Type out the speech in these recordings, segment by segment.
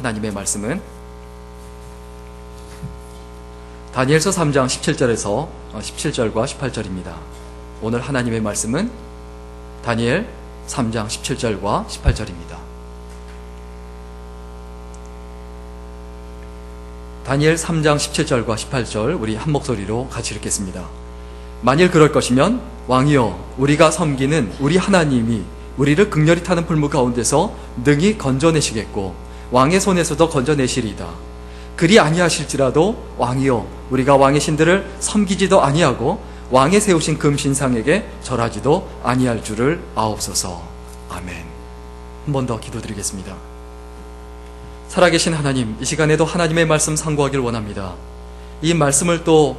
하나님의 말씀은 다니엘서 3장 17절에서 17절과 18절입니다. 오늘 하나님의 말씀은 다니엘 3장 17절과 18절입니다. 다니엘 3장 17절과 18절 우리 한 목소리로 같이 읽겠습니다. 만일 그럴 것이면 왕이여 우리가 섬기는 우리 하나님이 우리를 극렬히 타는 불무 가운데서 능히 건져내시겠고 왕의 손에서도 건져내시리이다. 그리 아니하실지라도 왕이여 우리가 왕의 신들을 섬기지도 아니하고 왕의 세우신 금신상에게 절하지도 아니할 줄을 아옵소서. 아멘. 한 번 더 기도드리겠습니다. 살아계신 하나님, 이 시간에도 하나님의 말씀 상고하길 원합니다. 이 말씀을 또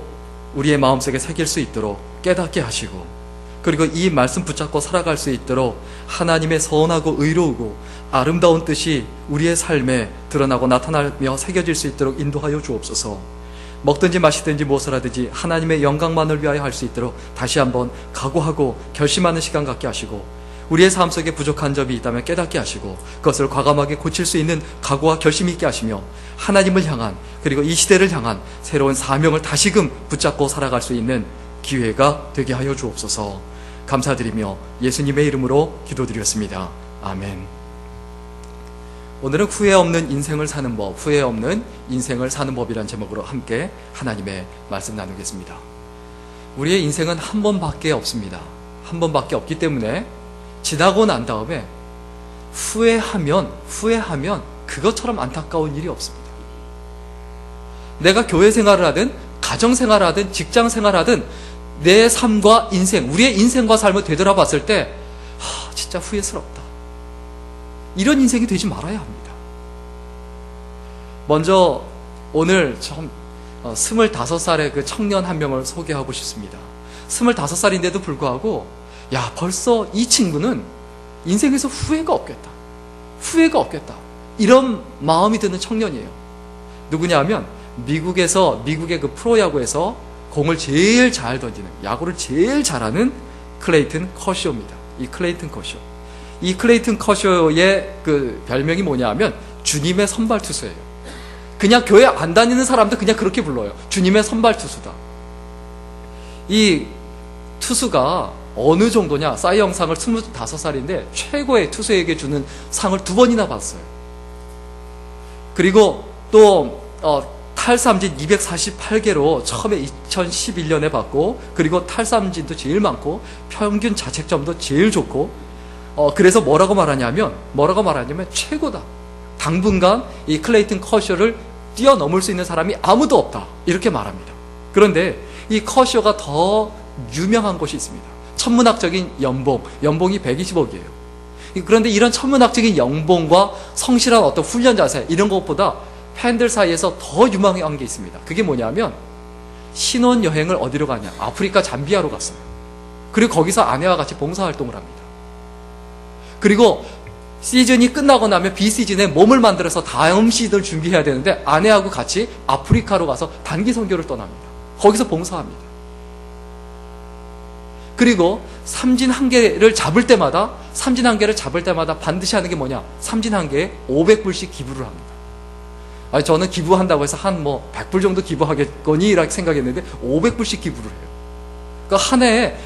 우리의 마음속에 새길 수 있도록 깨닫게 하시고, 그리고 이 말씀 붙잡고 살아갈 수 있도록 하나님의 선하고 의로우고 아름다운 뜻이 우리의 삶에 드러나고 나타나며 새겨질 수 있도록 인도하여 주옵소서. 먹든지 마시든지 무엇을 하든지 하나님의 영광만을 위하여 할 수 있도록 다시 한번 각오하고 결심하는 시간 갖게 하시고, 우리의 삶 속에 부족한 점이 있다면 깨닫게 하시고 그것을 과감하게 고칠 수 있는 각오와 결심이 있게 하시며 하나님을 향한, 그리고 이 시대를 향한 새로운 사명을 다시금 붙잡고 살아갈 수 있는 기회가 되게 하여 주옵소서. 감사드리며 예수님의 이름으로 기도드렸습니다. 아멘. 오늘은 후회 없는 인생을 사는 법, 후회 없는 인생을 사는 법이란 제목으로 함께 하나님의 말씀 나누겠습니다. 우리의 인생은 한 번밖에 없습니다. 한 번밖에 없기 때문에 지나고 난 다음에 후회하면 그것처럼 안타까운 일이 없습니다. 내가 교회 생활을 하든 가정 생활을 하든 직장 생활을 하든 내 삶과 인생, 우리의 인생과 삶을 되돌아봤을 때 진짜 후회스럽다. 이런 인생이 되지 말아야 합니다. 먼저 오늘 25살의 그 청년 한 명을 소개하고 싶습니다. 25살인데도 불구하고 벌써 이 친구는 인생에서 후회가 없겠다. 이런 마음이 드는 청년이에요. 누구냐 하면 미국의 그 프로야구에서 공을 제일 잘 던지는, 야구를 제일 잘하는 클레이튼 커쇼입니다. 이 클레이튼 커쇼의 그 별명이 뭐냐 하면 주님의 선발 투수예요. 그냥 교회 안 다니는 사람도 그냥 그렇게 불러요. 주님의 선발 투수다. 이 투수가 어느 정도냐, 사이 영상을 25살인데 최고의 투수에게 주는 상을 2번이나 받았어요. 그리고 또 탈삼진 248개로 처음에 2011년에 받고, 그리고 탈삼진도 제일 많고 평균 자책점도 제일 좋고, 그래서 뭐라고 말하냐면 최고다. 당분간 이 클레이튼 커쇼를 뛰어넘을 수 있는 사람이 아무도 없다, 이렇게 말합니다. 그런데 이 커쇼가 더 유명한 곳이 있습니다. 천문학적인 연봉이 120억이에요. 그런데 이런 천문학적인 연봉과 성실한 어떤 훈련 자세, 이런 것보다 팬들 사이에서 더 유명한 게 있습니다. 그게 뭐냐면 신혼여행을 어디로 가냐, 아프리카 잠비아로 갔어요. 그리고 거기서 아내와 같이 봉사활동을 합니다. 그리고 시즌이 끝나고 나면 비시즌에 몸을 만들어서 다음 시즌을 준비해야 되는데 아내하고 같이 아프리카로 가서 단기 선교를 떠납니다. 거기서 봉사합니다. 그리고 삼진 한 개를 잡을 때마다 반드시 하는 게 뭐냐, 삼진 한 개에 500불씩 기부를 합니다. 저는 기부한다고 해서 한 100불 정도 기부하겠거니 라고 생각했는데 500불씩 기부를 해요. 그러니까 한 해에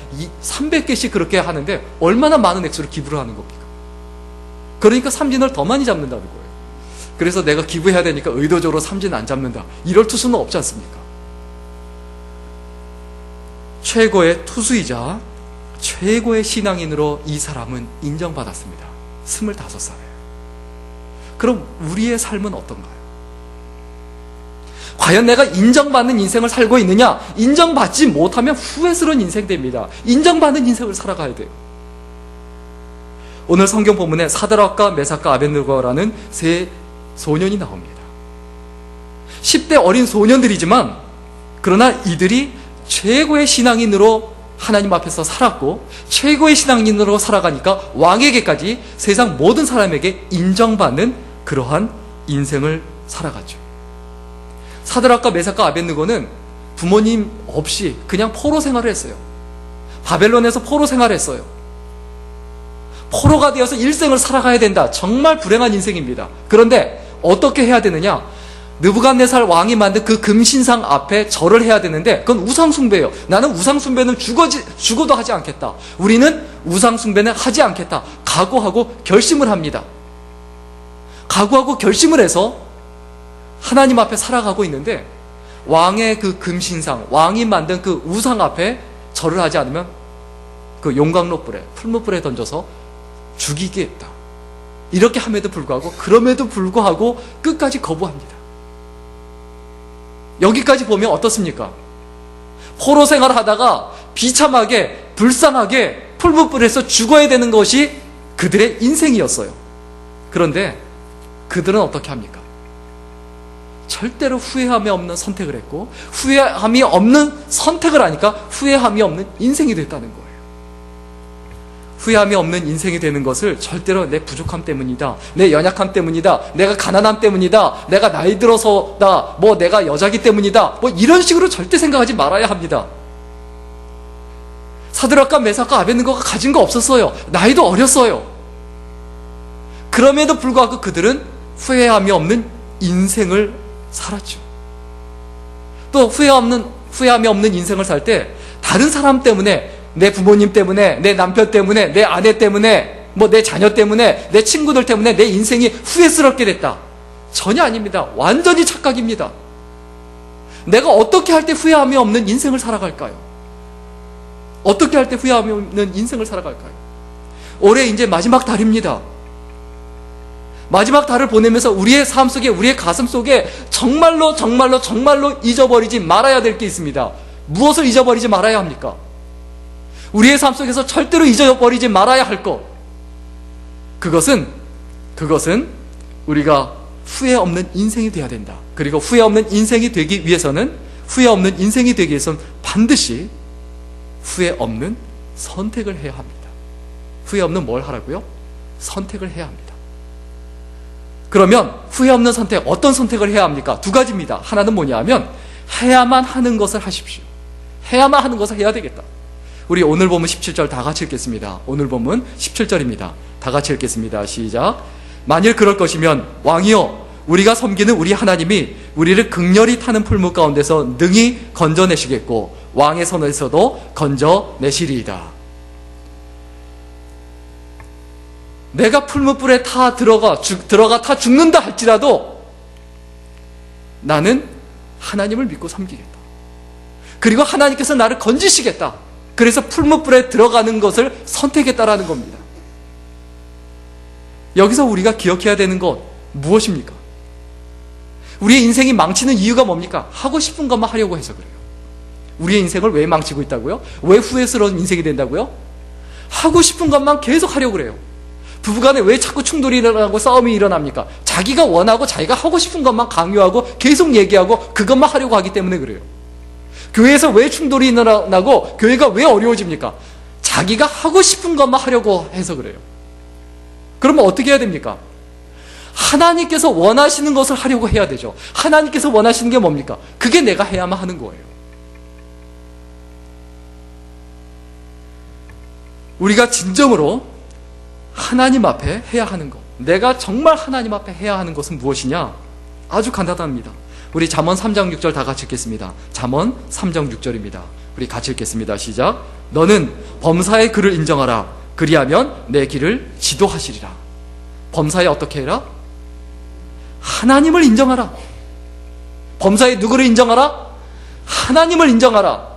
300개씩 그렇게 하는데 얼마나 많은 액수를 기부를 하는 겁니까? 그러니까 삼진을 더 많이 잡는다는 거예요. 그래서 내가 기부해야 되니까 의도적으로 삼진 안 잡는다, 이럴 투수는 없지 않습니까? 최고의 투수이자 최고의 신앙인으로 이 사람은 인정받았습니다. 25살에. 그럼 우리의 삶은 어떤가요? 과연 내가 인정받는 인생을 살고 있느냐? 인정받지 못하면 후회스러운 인생 됩니다. 인정받는 인생을 살아가야 돼요. 오늘 성경 본문에 사드락과 메삭과 아벳느고라는 세 소년이 나옵니다. 10대 어린 소년들이지만 그러나 이들이 최고의 신앙인으로 하나님 앞에서 살았고, 최고의 신앙인으로 살아가니까 왕에게까지 세상 모든 사람에게 인정받는 그러한 인생을 살아갔죠. 사드락과 메삭과 아벳느고는 부모님 없이 그냥 포로 생활을 했어요. 바벨론에서 포로 생활을 했어요. 포로가 되어서 일생을 살아가야 된다. 정말 불행한 인생입니다. 그런데 어떻게 해야 되느냐? 느부갓네살 왕이 만든 그 금신상 앞에 절을 해야 되는데 그건 우상숭배예요. 나는 우상숭배는 죽어도 하지 않겠다. 우리는 우상숭배는 하지 않겠다. 각오하고 결심을 합니다. 각오하고 결심을 해서 하나님 앞에 살아가고 있는데 왕의 그 금신상, 왕이 만든 그 우상 앞에 절을 하지 않으면 그 용광로 불에, 풀무불에 던져서 죽이겠다. 이렇게 함에도 불구하고, 그럼에도 불구하고 끝까지 거부합니다. 여기까지 보면 어떻습니까? 포로 생활을 하다가 비참하게, 불쌍하게 풀무불에서 죽어야 되는 것이 그들의 인생이었어요. 그런데 그들은 어떻게 합니까? 절대로 후회함이 없는 선택을 했고, 후회함이 없는 선택을 하니까 후회함이 없는 인생이 됐다는 거예요. 후회함이 없는 인생이 되는 것을 절대로 내 부족함 때문이다, 내 연약함 때문이다, 내가 가난함 때문이다, 내가 나이 들어서다, 뭐 내가 여자기 때문이다, 뭐 이런 식으로 절대 생각하지 말아야 합니다. 사드락과 메삭과 아벳느고가 가진 거 없었어요. 나이도 어렸어요. 그럼에도 불구하고 그들은 후회함이 없는 인생을 살았죠. 또 후회함이 없는 인생을 살 때 다른 사람 때문에, 내 부모님 때문에, 내 남편 때문에, 내 아내 때문에, 뭐 내 자녀 때문에, 내 친구들 때문에 내 인생이 후회스럽게 됐다. 전혀 아닙니다. 완전히 착각입니다. 내가 어떻게 할 때 후회함이 없는 인생을 살아갈까요? 어떻게 할 때 후회함이 없는 인생을 살아갈까요? 올해 이제 마지막 달입니다. 마지막 달을 보내면서 우리의 삶 속에, 우리의 가슴 속에 정말로 잊어버리지 말아야 될 게 있습니다. 무엇을 잊어버리지 말아야 합니까? 우리의 삶 속에서 절대로 잊어버리지 말아야 할 것. 그것은 우리가 후회 없는 인생이 되어야 된다. 그리고 후회 없는 인생이 되기 위해서는 반드시 후회 없는 선택을 해야 합니다. 후회 없는 뭘 하라고요? 선택을 해야 합니다. 그러면 후회 없는 선택, 어떤 선택을 해야 합니까? 두 가지입니다. 하나는 뭐냐 하면 해야만 하는 것을 하십시오. 해야만 하는 것을 해야 되겠다. 우리 오늘 본문 17절 다 같이 읽겠습니다. 오늘 본문 17절입니다. 다 같이 읽겠습니다. 시작. 만일 그럴 것이면 왕이여, 우리가 섬기는 우리 하나님이 우리를 극렬히 타는 풀무 가운데서 능히 건져내시겠고 왕의 손에서도 건져내시리이다. 내가 풀무불에 들어가 타 죽는다 할지라도 나는 하나님을 믿고 섬기겠다. 그리고 하나님께서 나를 건지시겠다. 그래서 풀무불에 들어가는 것을 선택했다라는 겁니다. 여기서 우리가 기억해야 되는 것 무엇입니까? 우리의 인생이 망치는 이유가 뭡니까? 하고 싶은 것만 하려고 해서 그래요. 우리의 인생을 왜 망치고 있다고요? 왜 후회스러운 인생이 된다고요? 하고 싶은 것만 계속 하려고 그래요. 부부간에 왜 자꾸 충돌이 일어나고 싸움이 일어납니까? 자기가 원하고 자기가 하고 싶은 것만 강요하고 계속 얘기하고 그것만 하려고 하기 때문에 그래요. 교회에서 왜 충돌이 일어나고 교회가 왜 어려워집니까? 자기가 하고 싶은 것만 하려고 해서 그래요. 그러면 어떻게 해야 됩니까? 하나님께서 원하시는 것을 하려고 해야 되죠. 하나님께서 원하시는 게 뭡니까? 그게 내가 해야만 하는 거예요. 우리가 진정으로 하나님 앞에 해야 하는 것, 내가 정말 하나님 앞에 해야 하는 것은 무엇이냐? 아주 간단합니다. 우리 잠언 3장 6절 다 같이 읽겠습니다. 잠언 3장 6절입니다. 우리 같이 읽겠습니다. 시작. 너는 범사의 그를 인정하라. 그리하면 내 길을 지도하시리라. 범사에 어떻게 해라? 하나님을 인정하라. 범사에 누구를 인정하라? 하나님을 인정하라.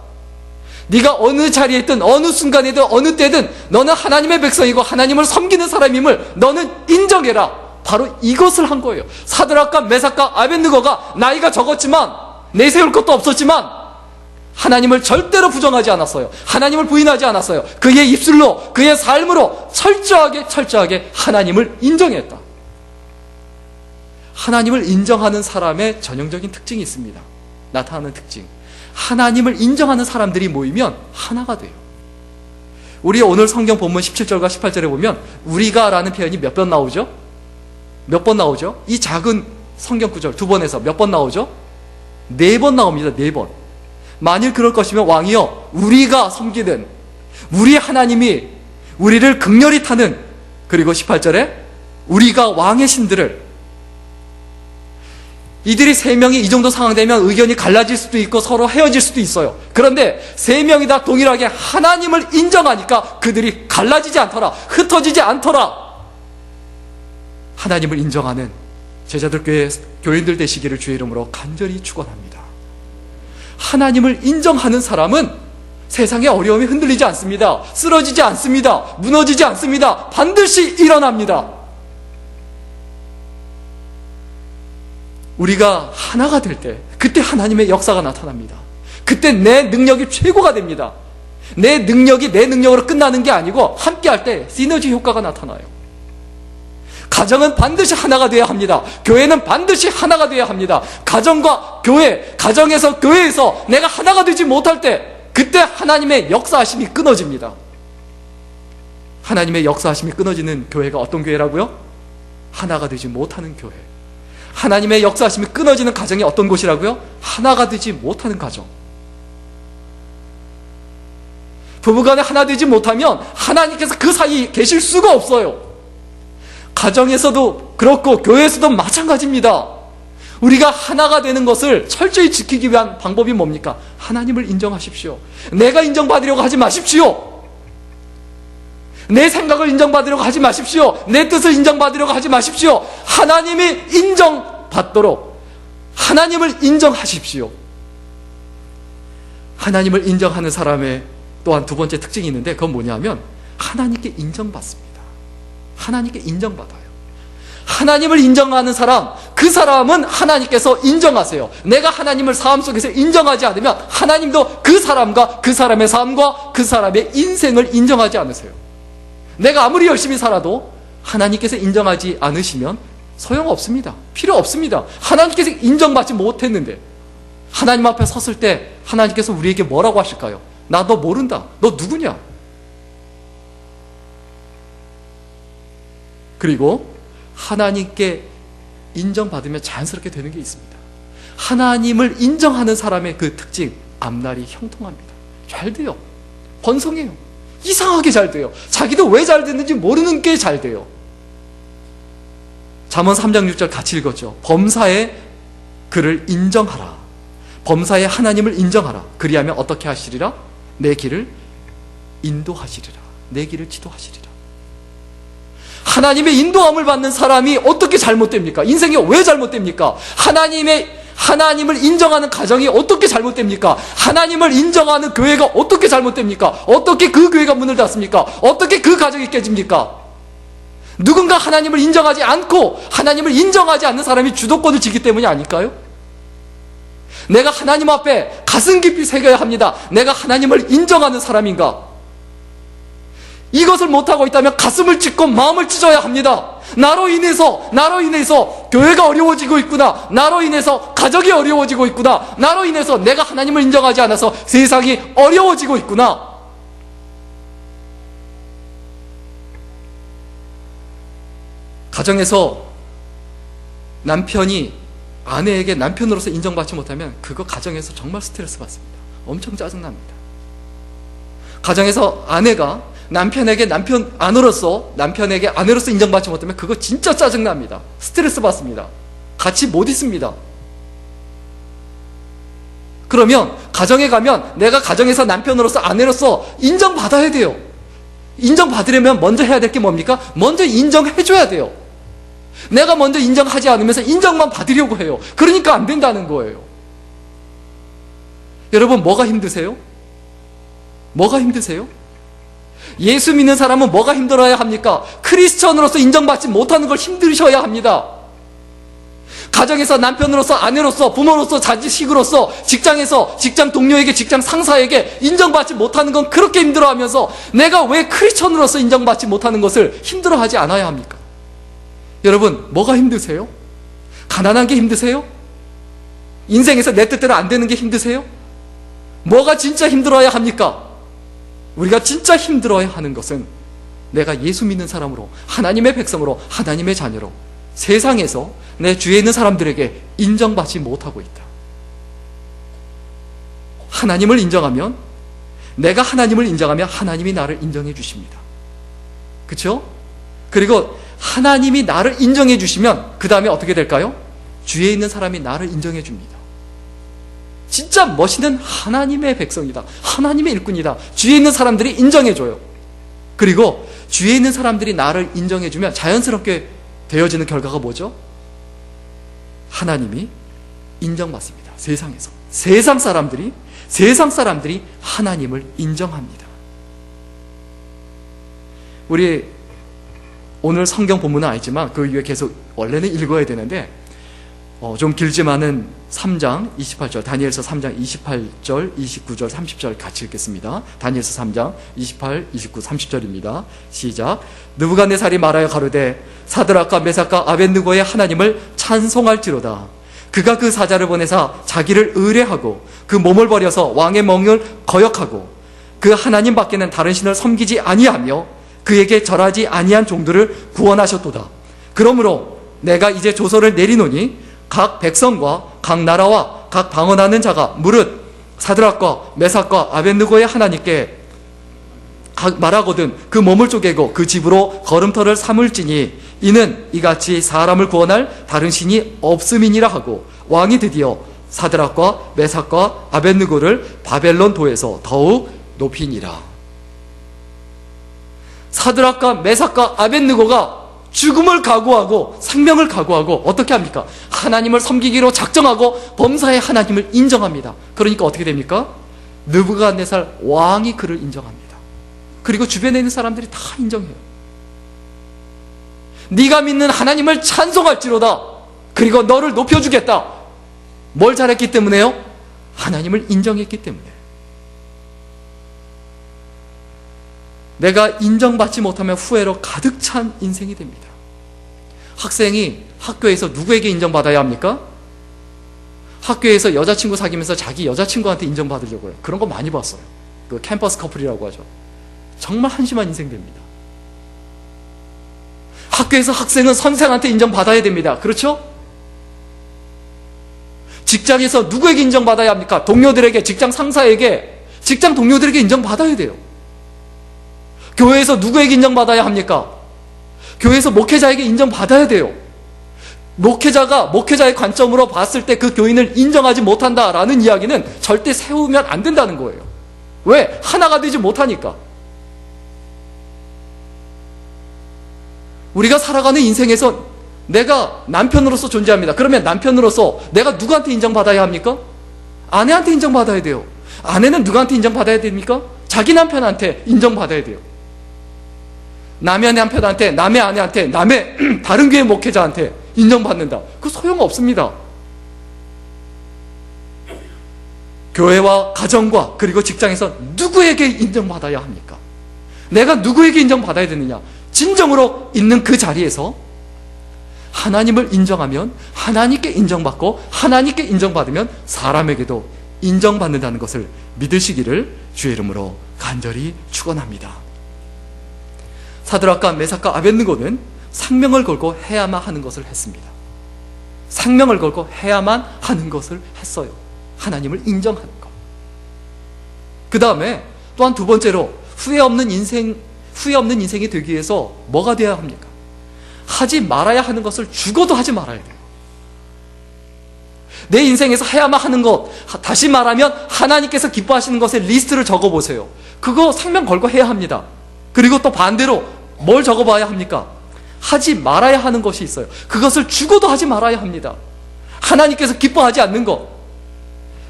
네가 어느 자리에 있든 어느 순간에든 어느 때든 너는 하나님의 백성이고 하나님을 섬기는 사람임을 너는 인정해라. 바로 이것을 한 거예요. 사드락과 메삭과 아벳느고가 나이가 적었지만 내세울 것도 없었지만 하나님을 절대로 부정하지 않았어요. 하나님을 부인하지 않았어요. 그의 입술로, 그의 삶으로 철저하게 하나님을 인정했다. 하나님을 인정하는 사람의 전형적인 특징이 있습니다. 나타나는 특징. 하나님을 인정하는 사람들이 모이면 하나가 돼요. 우리 오늘 성경 본문 17절과 18절에 보면 우리가 라는 표현이 몇 번 나오죠? 몇 번 나오죠? 이 작은 성경 구절 두 번에서 몇 번 나오죠? 4번 나옵니다. 4번. 만일 그럴 것이면 왕이여, 우리가 섬기는 우리 하나님이 우리를 극렬히 타는, 그리고 18절에 우리가 왕의 신들을 이들이 세 명이 이 정도 상황 되면 의견이 갈라질 수도 있고 서로 헤어질 수도 있어요. 그런데 세 명이 다 동일하게 하나님을 인정하니까 그들이 갈라지지 않더라. 흩어지지 않더라. 하나님을 인정하는 제자들 교인들 되시기를 주의 이름으로 간절히 축원합니다. 하나님을 인정하는 사람은 세상의 어려움이 흔들리지 않습니다. 쓰러지지 않습니다. 무너지지 않습니다. 반드시 일어납니다. 우리가 하나가 될 때 그때 하나님의 역사가 나타납니다. 그때 내 능력이 최고가 됩니다. 내 능력이 내 능력으로 끝나는 게 아니고 함께 할 때 시너지 효과가 나타나요. 가정은 반드시 하나가 되어야 합니다. 교회는 반드시 하나가 되어야 합니다. 가정과 교회, 가정에서 교회에서 내가 하나가 되지 못할 때 그때 하나님의 역사하심이 끊어집니다. 하나님의 역사하심이 끊어지는 교회가 어떤 교회라고요? 하나가 되지 못하는 교회. 하나님의 역사하심이 끊어지는 가정이 어떤 곳이라고요? 하나가 되지 못하는 가정. 부부간에 하나 되지 못하면 하나님께서 그 사이에 계실 수가 없어요. 가정에서도 그렇고 교회에서도 마찬가지입니다. 우리가 하나가 되는 것을 철저히 지키기 위한 방법이 뭡니까? 하나님을 인정하십시오. 내가 인정받으려고 하지 마십시오. 내 생각을 인정받으려고 하지 마십시오. 내 뜻을 인정받으려고 하지 마십시오. 하나님이 인정받도록 하나님을 인정하십시오. 하나님을 인정하는 사람의 또한 두 번째 특징이 있는데 그건 뭐냐면 하나님께 인정받습니다. 하나님께 인정받아요. 하나님을 인정하는 사람, 그 사람은 하나님께서 인정하세요. 내가 하나님을 삶 속에서 인정하지 않으면 하나님도 그 사람과 그 사람의 삶과 그 사람의 인생을 인정하지 않으세요. 내가 아무리 열심히 살아도 하나님께서 인정하지 않으시면 소용없습니다. 필요 없습니다. 하나님께서 인정받지 못했는데 하나님 앞에 섰을 때 하나님께서 우리에게 뭐라고 하실까요? 나 너 모른다. 너 누구냐? 그리고 하나님께 인정받으면 자연스럽게 되는 게 있습니다. 하나님을 인정하는 사람의 그 특징, 앞날이 형통합니다. 잘 돼요. 번성해요. 이상하게 잘 돼요. 자기도 왜 잘 됐는지 모르는 게 잘 돼요. 잠언 3장 6절 같이 읽었죠. 범사에 그를 인정하라. 범사에 하나님을 인정하라. 그리하면 어떻게 하시리라? 내 길을 인도하시리라. 내 길을 지도하시리라. 하나님의 인도함을 받는 사람이 어떻게 잘못됩니까? 인생이 왜 잘못됩니까? 하나님을 인정하는 가정이 어떻게 잘못됩니까? 하나님을 인정하는 교회가 어떻게 잘못됩니까? 어떻게 그 교회가 문을 닫습니까? 어떻게 그 가정이 깨집니까? 누군가 하나님을 인정하지 않고 하나님을 인정하지 않는 사람이 주도권을 쥐기 때문이 아닐까요? 내가 하나님 앞에 가슴 깊이 새겨야 합니다. 내가 하나님을 인정하는 사람인가? 이것을 못하고 있다면 가슴을 찢고 마음을 찢어야 합니다. 나로 인해서 교회가 어려워지고 있구나. 나로 인해서 가족이 어려워지고 있구나. 나로 인해서 내가 하나님을 인정하지 않아서 세상이 어려워지고 있구나. 가정에서 남편이 아내에게 남편으로서 인정받지 못하면 그거 가정에서 정말 스트레스 받습니다. 엄청 짜증납니다. 가정에서 아내가 남편에게 아내로서 인정받지 못하면 그거 진짜 짜증납니다. 스트레스 받습니다. 같이 못 있습니다. 그러면 가정에 가면 내가 가정에서 남편으로서 아내로서 인정받아야 돼요. 인정받으려면 먼저 해야 될 게 뭡니까? 먼저 인정해줘야 돼요. 내가 먼저 인정하지 않으면서 인정만 받으려고 해요. 그러니까 안 된다는 거예요. 여러분, 뭐가 힘드세요? 뭐가 힘드세요? 예수 믿는 사람은 뭐가 힘들어야 합니까? 크리스천으로서 인정받지 못하는 걸 힘드셔야 합니다. 가정에서 남편으로서, 아내로서, 부모로서, 자식으로서, 직장에서 직장 동료에게, 직장 상사에게 인정받지 못하는 건 그렇게 힘들어하면서 내가 왜 크리스천으로서 인정받지 못하는 것을 힘들어하지 않아야 합니까? 여러분, 뭐가 힘드세요? 가난한 게 힘드세요? 인생에서 내 뜻대로 안 되는 게 힘드세요? 뭐가 진짜 힘들어야 합니까? 우리가 진짜 힘들어야 하는 것은 내가 예수 믿는 사람으로, 하나님의 백성으로, 하나님의 자녀로 세상에서 내 주위에 있는 사람들에게 인정받지 못하고 있다. 하나님을 인정하면, 내가 하나님을 인정하면 하나님이 나를 인정해 주십니다. 그렇죠? 그리고 하나님이 나를 인정해 주시면 그 다음에 어떻게 될까요? 주위에 있는 사람이 나를 인정해 줍니다. 진짜 멋있는 하나님의 백성이다. 하나님의 일꾼이다. 주위에 있는 사람들이 인정해 줘요. 그리고 주위에 있는 사람들이 나를 인정해 주면 자연스럽게 되어지는 결과가 뭐죠? 하나님이 인정받습니다. 세상에서. 세상 사람들이 하나님을 인정합니다. 우리 오늘 성경 본문은 아니지만 그 이후에 계속 원래는 읽어야 되는데 좀 길지만은 3장 28절, 다니엘서 3장 28절, 29절, 30절 같이 읽겠습니다. 다니엘서 3장 28, 29, 30절입니다. 시작. 느부갓네살이 말하여 가로되 사드락과 메삭과 아벳느고의 하나님을 찬송할지로다. 그가 그 사자를 보내사 자기를 의뢰하고 그 몸을 버려서 왕의 멍을 거역하고 그 하나님 밖에는 다른 신을 섬기지 아니하며 그에게 절하지 아니한 종들을 구원하셨도다. 그러므로 내가 이제 조서를 내리노니 각 백성과 각 나라와 각 방언하는 자가 무릇 사드락과 메삭과 아벳느고의 하나님께 말하거든 그 몸을 쪼개고 그 집으로 걸음터를 삼을지니 이는 이같이 사람을 구원할 다른 신이 없음이니라 하고 왕이 드디어 사드락과 메삭과 아벳느고를 바벨론 도에서 더욱 높이니라. 사드락과 메삭과 아벳느고가 죽음을 각오하고 생명을 각오하고 어떻게 합니까? 하나님을 섬기기로 작정하고 범사의 하나님을 인정합니다. 그러니까 어떻게 됩니까? 느부갓네살 왕이 그를 인정합니다. 그리고 주변에 있는 사람들이 다 인정해요. 네가 믿는 하나님을 찬송할지로다. 그리고 너를 높여주겠다. 뭘 잘했기 때문에요? 하나님을 인정했기 때문에. 내가 인정받지 못하면 후회로 가득 찬 인생이 됩니다. 학생이 학교에서 누구에게 인정받아야 합니까? 학교에서 여자친구 사귀면서 자기 여자친구한테 인정받으려고 해요. 그런 거 많이 봤어요. 그 캠퍼스 커플이라고 하죠. 정말 한심한 인생 됩니다. 학교에서 학생은 선생한테 인정받아야 됩니다. 그렇죠? 직장에서 누구에게 인정받아야 합니까? 동료들에게, 직장 상사에게, 직장 동료들에게 인정받아야 돼요. 교회에서 누구에게 인정받아야 합니까? 교회에서 목회자에게 인정받아야 돼요. 목회자의 관점으로 봤을 때 그 교인을 인정하지 못한다라는 이야기는 절대 세우면 안 된다는 거예요. 왜? 하나가 되지 못하니까. 우리가 살아가는 인생에서 내가 남편으로서 존재합니다. 그러면 남편으로서 내가 누구한테 인정받아야 합니까? 아내한테 인정받아야 돼요. 아내는 누구한테 인정받아야 됩니까? 자기 남편한테 인정받아야 돼요. 남의 남편한테, 남의 아내한테, 남의 다른 교회 목회자한테 인정받는다. 그거 소용없습니다. 교회와 가정과 그리고 직장에서 누구에게 인정받아야 합니까? 내가 누구에게 인정받아야 되느냐? 진정으로 있는 그 자리에서 하나님을 인정하면 하나님께 인정받고 하나님께 인정받으면 사람에게도 인정받는다는 것을 믿으시기를 주의 이름으로 간절히 축원합니다. 사드락과 메삭과 아벳느고는 생명을 걸고 해야만 하는 것을 했습니다. 생명을 걸고 해야만 하는 것을 했어요. 하나님을 인정하는 것. 그 다음에 또한 두 번째로 후회 없는 인생이 되기 위해서 뭐가 되어야 합니까? 하지 말아야 하는 것을 죽어도 하지 말아야 돼요. 내 인생에서 해야만 하는 것, 다시 말하면 하나님께서 기뻐하시는 것의 리스트를 적어보세요. 그거 생명 걸고 해야 합니다. 그리고 또 반대로 뭘 적어봐야 합니까? 하지 말아야 하는 것이 있어요. 그것을 죽어도 하지 말아야 합니다. 하나님께서 기뻐하지 않는 것.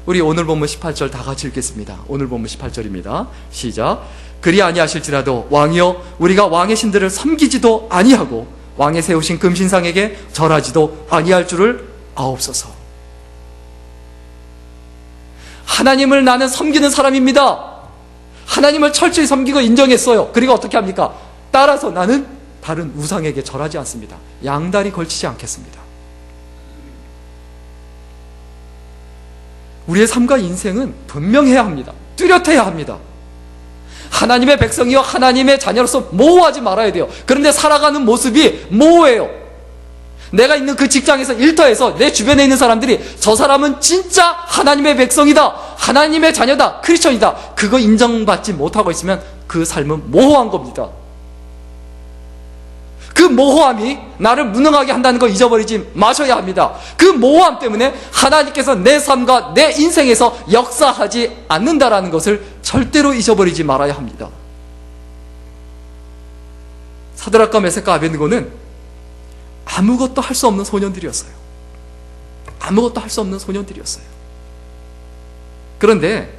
우리 오늘 본문 18절 다 같이 읽겠습니다. 오늘 본문 18절입니다. 시작. 그리 아니하실지라도 왕이여 우리가 왕의 신들을 섬기지도 아니하고 왕의 세우신 금신상에게 절하지도 아니할 줄을 아옵소서. 하나님을 나는 섬기는 사람입니다. 하나님을 철저히 섬기고 인정했어요. 그리고 어떻게 합니까? 따라서 나는 다른 우상에게 절하지 않습니다. 양다리 걸치지 않겠습니다. 우리의 삶과 인생은 분명해야 합니다. 뚜렷해야 합니다. 하나님의 백성이요 하나님의 자녀로서 모호하지 말아야 돼요. 그런데 살아가는 모습이 모호해요. 내가 있는 그 직장에서 일터에서 내 주변에 있는 사람들이 저 사람은 진짜 하나님의 백성이다, 하나님의 자녀다, 크리스천이다, 그거 인정받지 못하고 있으면 그 삶은 모호한 겁니다. 그 모호함이 나를 무능하게 한다는 걸 잊어버리지 마셔야 합니다. 그 모호함 때문에 하나님께서 내 삶과 내 인생에서 역사하지 않는다라는 것을 절대로 잊어버리지 말아야 합니다. 사드락과 메섹과 아벳느고는 아무것도 할 수 없는 소년들이었어요. 아무것도 할 수 없는 소년들이었어요. 그런데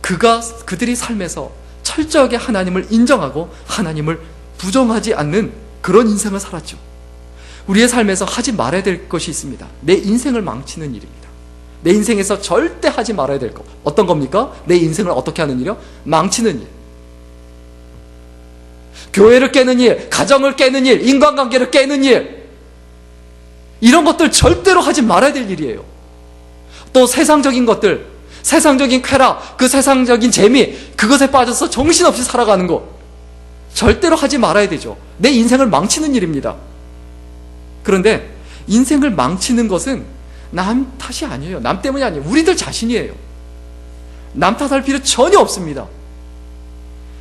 그들이 삶에서 철저하게 하나님을 인정하고 하나님을 부정하지 않는 그런 인생을 살았죠. 우리의 삶에서 하지 말아야 될 것이 있습니다. 내 인생을 망치는 일입니다. 내 인생에서 절대 하지 말아야 될 것. 어떤 겁니까? 내 인생을 어떻게 하는 일이요? 망치는 일. 교회를 깨는 일, 가정을 깨는 일, 인간관계를 깨는 일. 이런 것들 절대로 하지 말아야 될 일이에요. 또 세상적인 것들, 세상적인 쾌락, 그 세상적인 재미, 그것에 빠져서 정신없이 살아가는 것 절대로 하지 말아야 되죠. 내 인생을 망치는 일입니다. 그런데 인생을 망치는 것은 남 탓이 아니에요. 남 때문이 아니에요. 우리들 자신이에요. 남 탓할 필요 전혀 없습니다.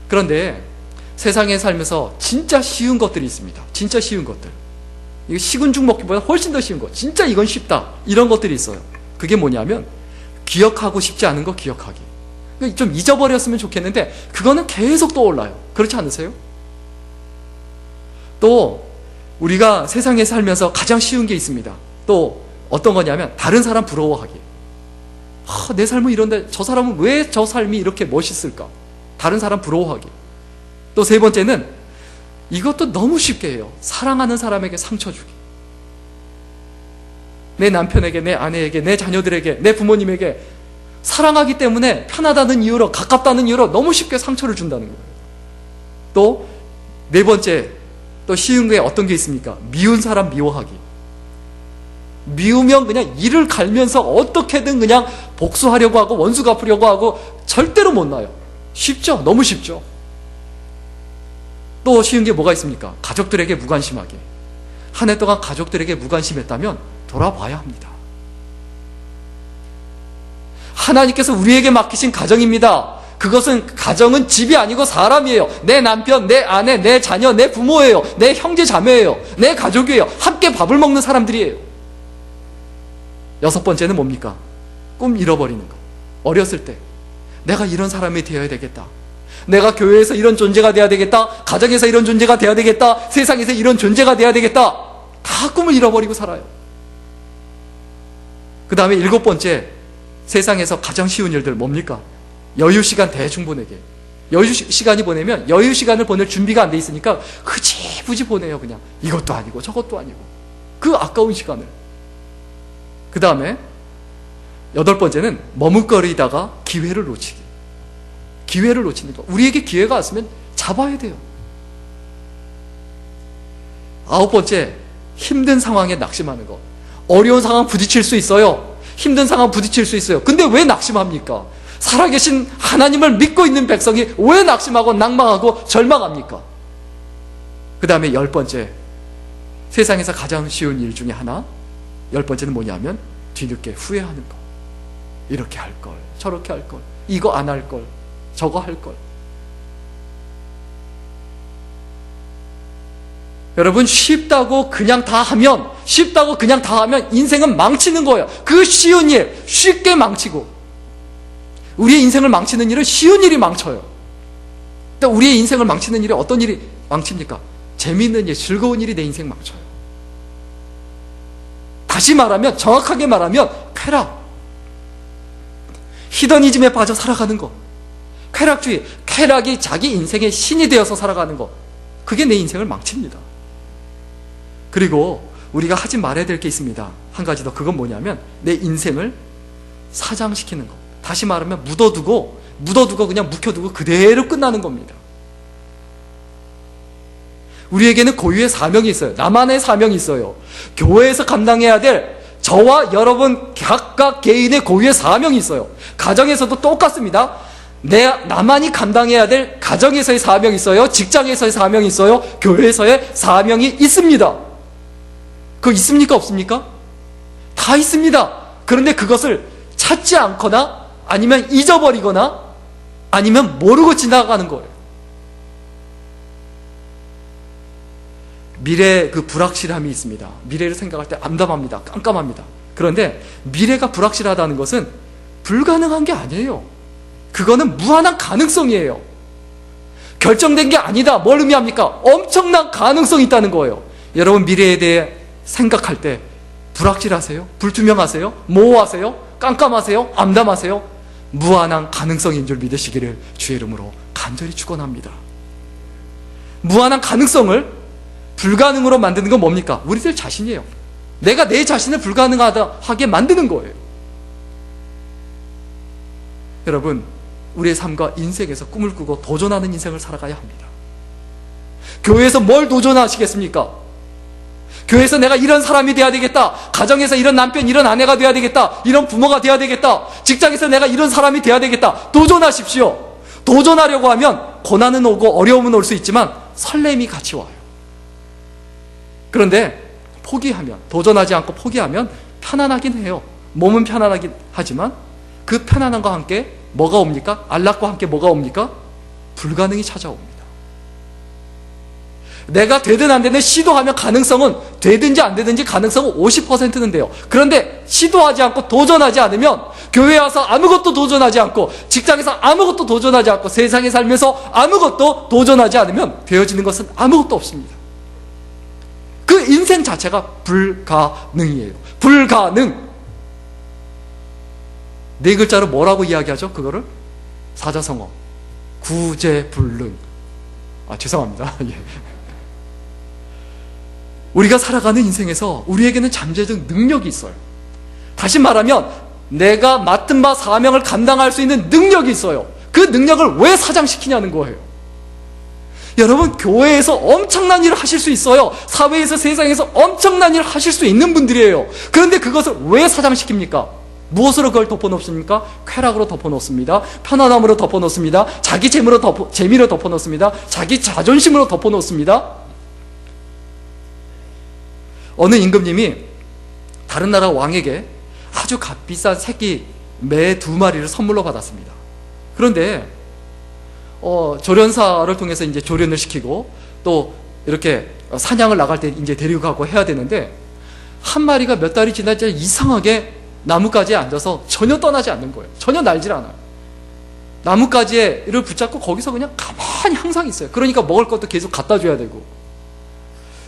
그런데 세상에 살면서 진짜 쉬운 것들이 있습니다. 진짜 쉬운 것들. 이거 식은 죽 먹기보다 훨씬 더 쉬운 것. 진짜 이건 쉽다. 이런 것들이 있어요. 그게 뭐냐면 기억하고 싶지 않은 거 기억하기. 좀 잊어버렸으면 좋겠는데 그거는 계속 떠올라요. 그렇지 않으세요? 또 우리가 세상에 살면서 가장 쉬운 게 있습니다. 또 어떤 거냐면 다른 사람 부러워하기. 내 삶은 이런데 저 사람은 왜 저 삶이 이렇게 멋있을까? 다른 사람 부러워하기. 또 세 번째는 이것도 너무 쉽게 해요. 사랑하는 사람에게 상처 주기. 내 남편에게, 내 아내에게, 내 자녀들에게, 내 부모님에게 사랑하기 때문에 편하다는 이유로, 가깝다는 이유로 너무 쉽게 상처를 준다는 거예요. 또 네 번째, 또 쉬운 게 어떤 게 있습니까? 미운 사람 미워하기. 미우면 그냥 이를 갈면서 어떻게든 그냥 복수하려고 하고 원수 갚으려고 하고 절대로 못 나요. 쉽죠? 너무 쉽죠? 또 쉬운 게 뭐가 있습니까? 가족들에게 무관심하기. 한 해 동안 가족들에게 무관심했다면 돌아봐야 합니다. 하나님께서 우리에게 맡기신 가정입니다. 그것은 가정은 집이 아니고 사람이에요. 내 남편, 내 아내, 내 자녀, 내 부모예요. 내 형제 자매예요. 내 가족이에요. 함께 밥을 먹는 사람들이에요. 여섯 번째는 뭡니까? 꿈 잃어버리는 거. 어렸을 때 내가 이런 사람이 되어야 되겠다. 내가 교회에서 이런 존재가 되어야 되겠다. 가정에서 이런 존재가 되어야 되겠다. 세상에서 이런 존재가 되어야 되겠다. 다 꿈을 잃어버리고 살아요. 그 다음에 일곱 번째, 세상에서 가장 쉬운 일들 뭡니까? 여유시간 대충 보내게. 여유시간이 보내면 여유시간을 보낼 준비가 안 돼 있으니까 흐지부지 보내요. 그냥 이것도 아니고 저것도 아니고 그 아까운 시간을. 그 다음에 여덟 번째는 머뭇거리다가 기회를 놓치기. 기회를 놓치는 거. 우리에게 기회가 왔으면 잡아야 돼요. 아홉 번째, 힘든 상황에 낙심하는 거. 어려운 상황 부딪힐 수 있어요. 힘든 상황 부딪힐 수 있어요. 근데 왜 낙심합니까? 살아계신 하나님을 믿고 있는 백성이 왜 낙심하고 낭망하고 절망합니까? 그 다음에 열 번째, 세상에서 가장 쉬운 일 중에 하나, 열 번째는 뭐냐면 뒤늦게 후회하는 거. 이렇게 할 걸, 저렇게 할 걸, 이거 안 할 걸, 저거 할 걸. 여러분, 쉽다고 그냥 다 하면 인생은 망치는 거예요. 그 쉬운 일 쉽게 망치고, 우리의 인생을 망치는 일은 쉬운 일이 망쳐요. 또 우리의 인생을 망치는 일이 어떤 일이 망칩니까? 재미있는 일, 즐거운 일이 내 인생 망쳐요. 다시 말하면, 정확하게 말하면 쾌락, 히더니즘에 빠져 살아가는 거, 쾌락주의, 쾌락이 자기 인생의 신이 되어서 살아가는 거, 그게 내 인생을 망칩니다. 그리고 우리가 하지 말아야 될 게 있습니다. 한 가지 더. 그건 뭐냐면 내 인생을 사장시키는 거. 다시 말하면 묻어두고 그냥 묵혀두고 그대로 끝나는 겁니다. 우리에게는 고유의 사명이 있어요. 나만의 사명이 있어요. 교회에서 감당해야 될 저와 여러분 각각 개인의 고유의 사명이 있어요. 가정에서도 똑같습니다. 나만이 감당해야 될 가정에서의 사명이 있어요. 직장에서의 사명이 있어요. 교회에서의 사명이 있습니다. 그거 있습니까? 없습니까? 다 있습니다. 그런데 그것을 찾지 않거나 아니면 잊어버리거나 아니면 모르고 지나가는 거예요. 미래의 그 불확실함이 있습니다. 미래를 생각할 때 암담합니다. 깜깜합니다. 그런데 미래가 불확실하다는 것은 불가능한 게 아니에요. 그거는 무한한 가능성이에요. 결정된 게 아니다. 뭘 의미합니까? 엄청난 가능성이 있다는 거예요. 여러분 미래에 대해 생각할 때 불확실하세요? 불투명하세요? 모호하세요? 깜깜하세요? 암담하세요? 무한한 가능성인 줄 믿으시기를 주의 이름으로 간절히 축원합니다. 무한한 가능성을 불가능으로 만드는 건 뭡니까? 우리들 자신이에요. 내가 내 자신을 불가능하게 만드는 거예요. 여러분, 우리의 삶과 인생에서 꿈을 꾸고 도전하는 인생을 살아가야 합니다. 교회에서 뭘 도전하시겠습니까? 교회에서 내가 이런 사람이 돼야 되겠다. 가정에서 이런 남편, 이런 아내가 돼야 되겠다. 이런 부모가 돼야 되겠다. 직장에서 내가 이런 사람이 돼야 되겠다. 도전하십시오. 도전하려고 하면 고난은 오고 어려움은 올 수 있지만 설렘이 같이 와요. 그런데 포기하면, 도전하지 않고 포기하면 편안하긴 해요. 몸은 편안하긴 하지만 그 편안함과 함께 뭐가 옵니까? 안락과 함께 뭐가 옵니까? 불가능이 찾아옵니다. 내가 되든 안 되든 시도하면 가능성은 되든지 안 되든지 가능성은 50%는 돼요. 그런데 시도하지 않고 도전하지 않으면 교회에 와서 아무것도 도전하지 않고 직장에서 아무것도 도전하지 않고 세상에 살면서 아무것도 도전하지 않으면 되어지는 것은 아무것도 없습니다. 그 인생 자체가 불가능이에요. 불가능. 네 글자로 뭐라고 이야기하죠? 그거를? 사자성어. 구제불능. 죄송합니다. 예. 우리가 살아가는 인생에서 우리에게는 잠재적 능력이 있어요. 다시 말하면 내가 맡은 바 사명을 감당할 수 있는 능력이 있어요. 그 능력을 왜 사장시키냐는 거예요. 여러분, 교회에서 엄청난 일을 하실 수 있어요. 사회에서, 세상에서 엄청난 일을 하실 수 있는 분들이에요. 그런데 그것을 왜 사장시킵니까? 무엇으로 그걸 덮어놓습니까? 쾌락으로 덮어놓습니다. 편안함으로 덮어놓습니다. 자기 재미로 덮어놓습니다. 자기 자존심으로 덮어놓습니다. 어느 임금님이 다른 나라 왕에게 아주 값비싼 새끼 매 2마리를 선물로 받았습니다. 그런데 조련사를 통해서 이제 조련을 시키고 또 이렇게 사냥을 나갈 때 이제 데리고 가고 해야 되는데 한 마리가 몇 달이 지나자 이상하게 나뭇가지에 앉아서 전혀 떠나지 않는 거예요. 전혀 날질 않아요. 나뭇가지를 붙잡고 거기서 그냥 가만히 항상 있어요. 그러니까 먹을 것도 계속 갖다 줘야 되고.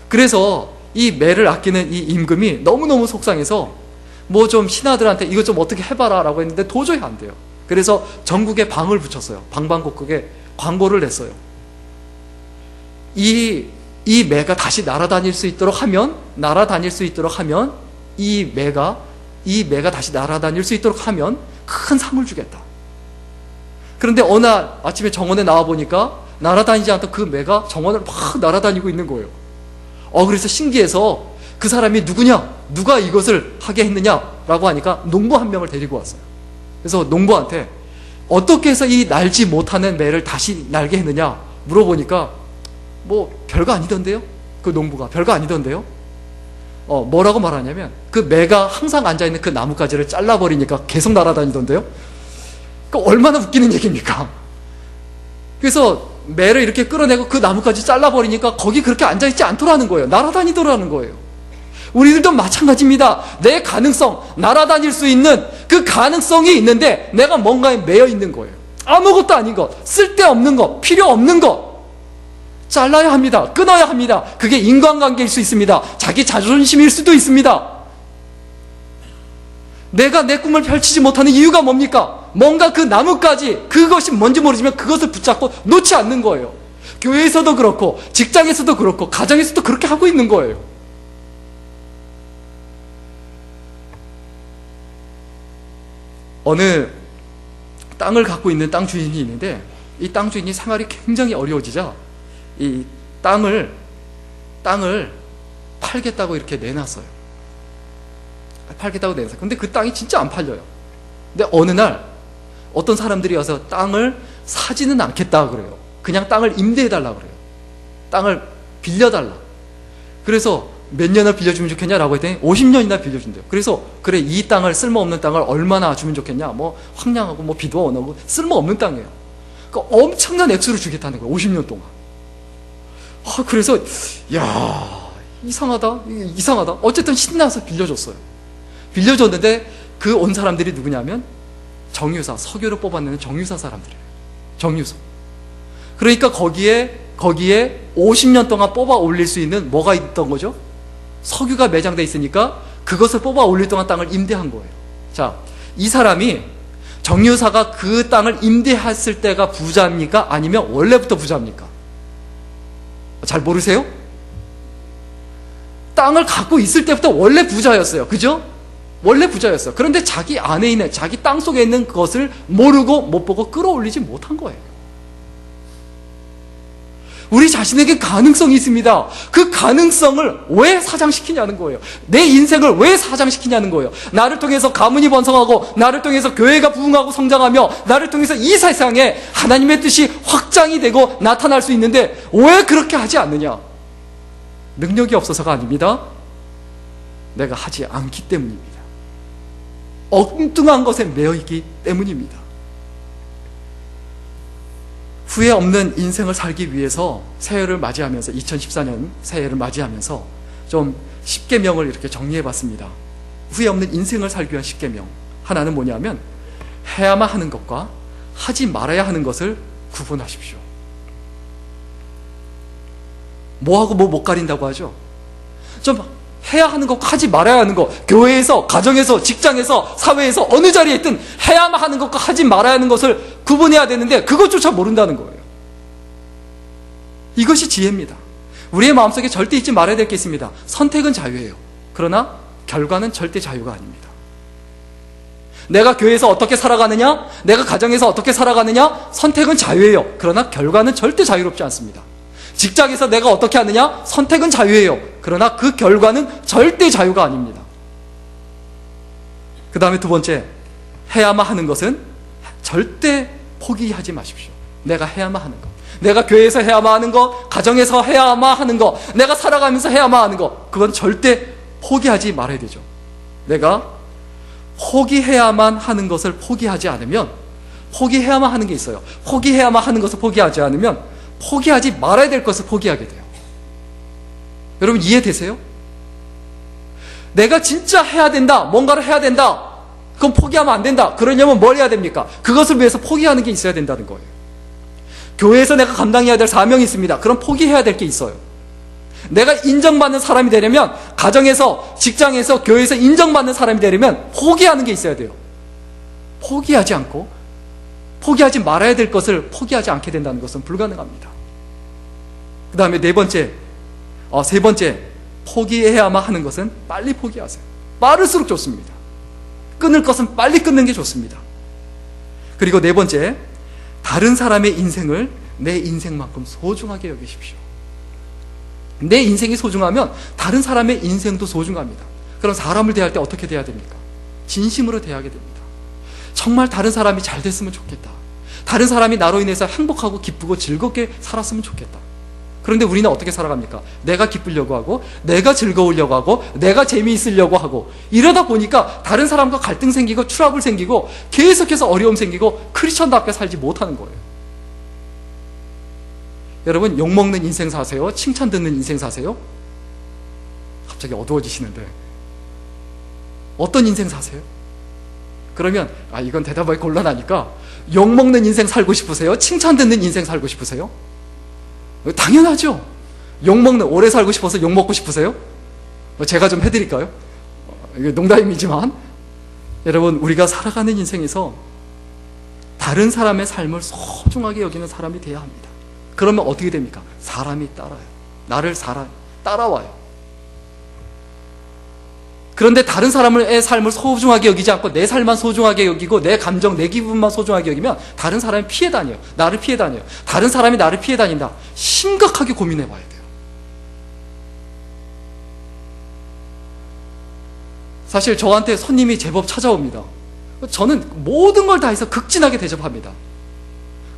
그래서 이 매를 아끼는 이 임금이 너무너무 속상해서 뭐 좀 신하들한테 이것 좀 어떻게 해봐라 라고 했는데 도저히 안 돼요. 그래서 전국에 방을 붙였어요. 방방곡곡에 광고를 냈어요. 이 매가 다시 날아다닐 수 있도록 하면 이 매가 다시 날아다닐 수 있도록 하면 큰 상을 주겠다. 그런데 어느 날 아침에 정원에 나와보니까 날아다니지 않던 그 매가 정원을 막 날아다니고 있는 거예요. 그래서 신기해서 그 사람이 누구냐? 누가 이것을 하게 했느냐라고 하니까 농부 한 명을 데리고 왔어요. 그래서 농부한테 어떻게 해서 이 날지 못하는 매를 다시 날게 했느냐 물어보니까 뭐 별거 아니던데요? 그 농부가 별거 아니던데요? 뭐라고 말하냐면 그 매가 항상 앉아있는 그 나뭇가지를 잘라버리니까 계속 날아다니던데요? 얼마나 웃기는 얘기입니까? 그래서 매를 이렇게 끌어내고 그 나뭇가지 잘라버리니까 거기 그렇게 앉아있지 않더라는 거예요. 날아다니더라는 거예요. 우리들도 마찬가지입니다. 내 가능성, 날아다닐 수 있는 그 가능성이 있는데 내가 뭔가에 매여 있는 거예요. 아무것도 아닌 것, 쓸데없는 것, 필요 없는 것 잘라야 합니다. 끊어야 합니다. 그게 인간관계일 수 있습니다. 자기 자존심일 수도 있습니다. 내가 내 꿈을 펼치지 못하는 이유가 뭡니까? 뭔가 그 나뭇가지, 그것이 뭔지 모르지만 그것을 붙잡고 놓지 않는 거예요. 교회에서도 그렇고 직장에서도 그렇고 가정에서도 그렇게 하고 있는 거예요. 어느 땅을 갖고 있는 땅 주인이 있는데 이 땅 주인이 생활이 굉장히 어려워지자 이 땅을 팔겠다고 이렇게 내놨어요. 팔겠다고 내놨어요. 근데 그 땅이 진짜 안 팔려요. 근데 어느 날 어떤 사람들이 와서 땅을 사지는 않겠다 그래요. 그냥 땅을 임대해달라 그래요. 땅을 빌려달라. 그래서 몇 년을 빌려주면 좋겠냐라고 했더니 50년이나 빌려준대요. 그래서 그래 이 땅을 쓸모없는 땅을 얼마나 주면 좋겠냐. 뭐 황량하고 뭐 비도 안 오고 쓸모없는 땅이에요. 그러니까 엄청난 액수를 주겠다는 거예요. 50년 동안. 그래서 야 이상하다. 어쨌든 신나서 빌려줬어요. 빌려줬는데 그 온 사람들이 누구냐면 정유사, 석유를 뽑아내는 정유사 사람들이에요. 정유소. 그러니까 거기에 50년 동안 뽑아 올릴 수 있는 뭐가 있던 거죠? 석유가 매장돼 있으니까 그것을 뽑아 올릴 동안 땅을 임대한 거예요. 자, 이 사람이 정유사가 그 땅을 임대했을 때가 부자입니까? 아니면 원래부터 부자입니까? 잘 모르세요? 땅을 갖고 있을 때부터 원래 부자였어요. 그죠? 원래 부자였어요. 그런데 자기 안에 있는, 자기 땅 속에 있는 것을 모르고 못 보고 끌어올리지 못한 거예요. 우리 자신에게 가능성이 있습니다. 그 가능성을 왜 사장시키냐는 거예요. 내 인생을 왜 사장시키냐는 거예요. 나를 통해서 가문이 번성하고, 나를 통해서 교회가 부흥하고 성장하며, 나를 통해서 이 세상에 하나님의 뜻이 확장이 되고 나타날 수 있는데 왜 그렇게 하지 않느냐? 능력이 없어서가 아닙니다. 내가 하지 않기 때문입니다. 엉뚱한 것에 매여있기 때문입니다. 후회 없는 인생을 살기 위해서 새해를 맞이하면서 2014년 새해를 맞이하면서 좀 10계명을 이렇게 정리해봤습니다. 후회 없는 인생을 살기 위한 10계명. 하나는 뭐냐면 해야만 하는 것과 하지 말아야 하는 것을 구분하십시오. 뭐하고 뭐 못 가린다고 하죠. 좀 해야 하는 것, 하지 말아야 하는 것, 교회에서, 가정에서, 직장에서, 사회에서 어느 자리에 있든 해야만 하는 것과 하지 말아야 하는 것을 구분해야 되는데 그것조차 모른다는 거예요. 이것이 지혜입니다. 우리의 마음속에 절대 잊지 말아야 될 게 있습니다. 선택은 자유예요. 그러나 결과는 절대 자유가 아닙니다. 내가 교회에서 어떻게 살아가느냐, 내가 가정에서 어떻게 살아가느냐, 선택은 자유예요. 그러나 결과는 절대 자유롭지 않습니다. 직장에서 내가 어떻게 하느냐, 선택은 자유예요. 그러나 그 결과는 절대 자유가 아닙니다. 그 다음에 두 번째, 해야만 하는 것은 절대 포기하지 마십시오. 내가 해야만 하는 것, 내가 교회에서 해야만 하는 것, 가정에서 해야만 하는 것, 내가 살아가면서 해야만 하는 것, 그건 절대 포기하지 말아야 되죠. 내가 포기해야만 하는 것을 포기하지 않으면, 포기해야만 하는 게 있어요. 포기해야만 하는 것을 포기하지 않으면 포기하지 말아야 될 것을 포기하게 돼요. 여러분 이해되세요? 내가 진짜 해야 된다, 뭔가를 해야 된다, 그건 포기하면 안 된다. 그러려면 뭘 해야 됩니까? 그것을 위해서 포기하는 게 있어야 된다는 거예요. 교회에서 내가 감당해야 될 사명이 있습니다. 그럼 포기해야 될 게 있어요. 내가 인정받는 사람이 되려면, 가정에서, 직장에서, 교회에서 인정받는 사람이 되려면 포기하는 게 있어야 돼요. 포기하지 않고 포기하지 말아야 될 것을 포기하지 않게 된다는 것은 불가능합니다. 그 다음에 세 번째, 포기해야만 하는 것은 빨리 포기하세요. 빠를수록 좋습니다. 끊을 것은 빨리 끊는 게 좋습니다. 그리고 네 번째, 다른 사람의 인생을 내 인생만큼 소중하게 여기십시오. 내 인생이 소중하면 다른 사람의 인생도 소중합니다. 그럼 사람을 대할 때 어떻게 대해야 됩니까? 진심으로 대하게 됩니다. 정말 다른 사람이 잘 됐으면 좋겠다. 다른 사람이 나로 인해서 행복하고 기쁘고 즐겁게 살았으면 좋겠다. 그런데 우리는 어떻게 살아갑니까? 내가 기쁘려고 하고, 내가 즐거우려고 하고, 내가 재미있으려고 하고, 이러다 보니까 다른 사람과 갈등 생기고 트러블 생기고 계속해서 어려움 생기고 크리스천답게 살지 못하는 거예요. 여러분, 욕먹는 인생 사세요? 칭찬 듣는 인생 사세요? 갑자기 어두워지시는데 어떤 인생 사세요? 그러면 이건 대답하기 곤란하니까, 욕먹는 인생 살고 싶으세요? 칭찬 듣는 인생 살고 싶으세요? 당연하죠. 욕먹는, 오래 살고 싶어서 욕먹고 싶으세요? 제가 좀 해드릴까요? 이게 농담이지만, 여러분, 우리가 살아가는 인생에서 다른 사람의 삶을 소중하게 여기는 사람이 돼야 합니다. 그러면 어떻게 됩니까? 사람이 따라요. 나를 따라와요. 그런데 다른 사람의 삶을 소중하게 여기지 않고 내 삶만 소중하게 여기고 내 감정, 내 기분만 소중하게 여기면 다른 사람이 피해 다녀요. 나를 피해 다녀요. 다른 사람이 나를 피해 다닌다. 심각하게 고민해 봐야 돼요. 사실 저한테 손님이 제법 찾아옵니다. 저는 모든 걸 다해서 극진하게 대접합니다.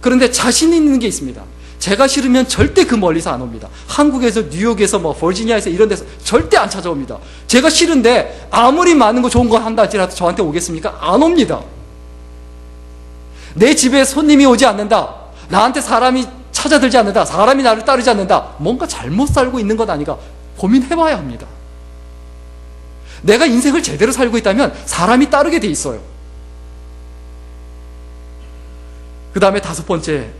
그런데 자신 있는 게 있습니다. 제가 싫으면 절대 그 멀리서 안 옵니다. 한국에서, 뉴욕에서, 버지니아에서 이런 데서 절대 안 찾아옵니다. 제가 싫은데 아무리 많은 거 좋은 거 한다 할지라도 저한테 오겠습니까? 안 옵니다. 내 집에 손님이 오지 않는다, 나한테 사람이 찾아들지 않는다, 사람이 나를 따르지 않는다, 뭔가 잘못 살고 있는 것 아닌가 고민해봐야 합니다. 내가 인생을 제대로 살고 있다면 사람이 따르게 돼 있어요. 그 다음에 다섯 번째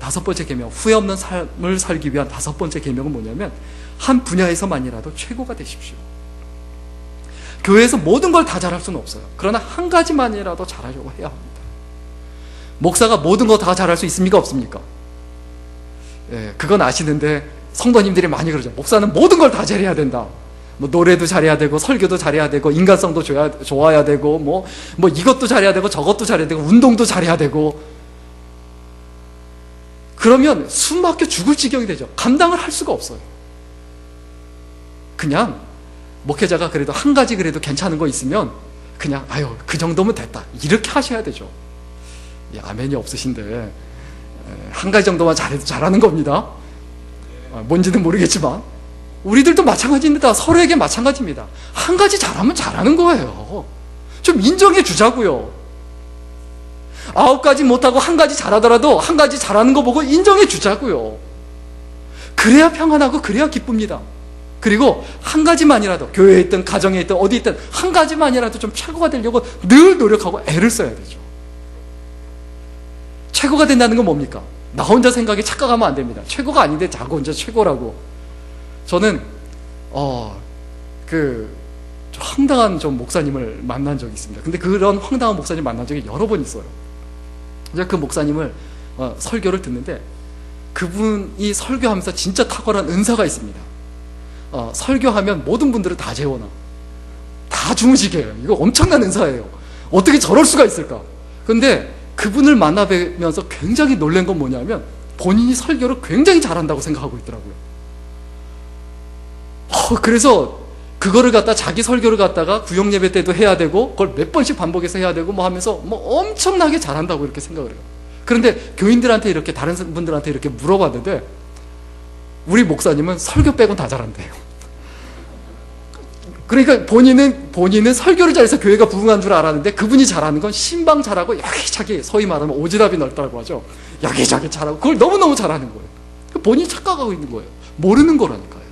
계명, 후회 없는 삶을 살기 위한 다섯 번째 계명은 뭐냐면 한 분야에서만이라도 최고가 되십시오. 교회에서 모든 걸 다 잘할 수는 없어요. 그러나 한 가지만이라도 잘하려고 해야 합니다. 목사가 모든 거 다 잘할 수 있습니까? 없습니까? 예, 그건 아시는데 성도님들이 많이 그러죠. 목사는 모든 걸 다 잘해야 된다. 뭐 노래도 잘해야 되고 설교도 잘해야 되고 인간성도 좋아야 되고 뭐 이것도 잘해야 되고 저것도 잘해야 되고 운동도 잘해야 되고, 그러면 숨 막혀 죽을 지경이 되죠. 감당을 할 수가 없어요. 그냥 목회자가 그래도 한 가지 그래도 괜찮은 거 있으면 그냥 그 정도면 됐다 이렇게 하셔야 되죠. 예, 아멘이 없으신데 한 가지 정도만 잘해도 잘하는 겁니다. 뭔지는 모르겠지만 우리들도 마찬가지입니다. 서로에게 마찬가지입니다. 한 가지 잘하면 잘하는 거예요. 좀 인정해 주자고요. 9가지 못하고 한 가지 잘하더라도 한 가지 잘하는 거 보고 인정해 주자고요. 그래야 평안하고 그래야 기쁩니다. 그리고 한 가지만이라도 교회에 있든 가정에 있든 어디 있든 한 가지만이라도 좀 최고가 되려고 늘 노력하고 애를 써야 되죠. 최고가 된다는 건 뭡니까? 나 혼자 생각에 착각하면 안 됩니다. 최고가 아닌데 자꾸 혼자 최고라고. 저는 황당한 좀 목사님을 만난 적이 있습니다. 근데 그런 황당한 목사님 만난 적이 여러 번 있어요. 이제 그 목사님을 설교를 듣는데 그분이 설교하면서 진짜 탁월한 은사가 있습니다. 설교하면 모든 분들을 다 재워놔. 다 주무시게 해요. 이거 엄청난 은사예요. 어떻게 저럴 수가 있을까? 근데 그분을 만나뵈면서 굉장히 놀란 건 뭐냐면 본인이 설교를 굉장히 잘한다고 생각하고 있더라고요. 그래서 그거를 갖다 자기 설교를 갖다가 구역 예배 때도 해야 되고 그걸 몇 번씩 반복해서 해야 되고 뭐 하면서 엄청나게 잘한다고 이렇게 생각을 해요. 그런데 교인들한테 이렇게 다른 분들한테 이렇게 물어봤는데 우리 목사님은 설교 빼곤 다 잘한대요. 그러니까 본인은 설교를 잘해서 교회가 부흥한 줄 알았는데 그분이 잘하는 건 신방 잘하고 여기저기 소위 말하면 오지랖이 넓다고 하죠. 여기저기 잘하고 그걸 너무너무 잘하는 거예요. 본인이 착각하고 있는 거예요. 모르는 거라니까요.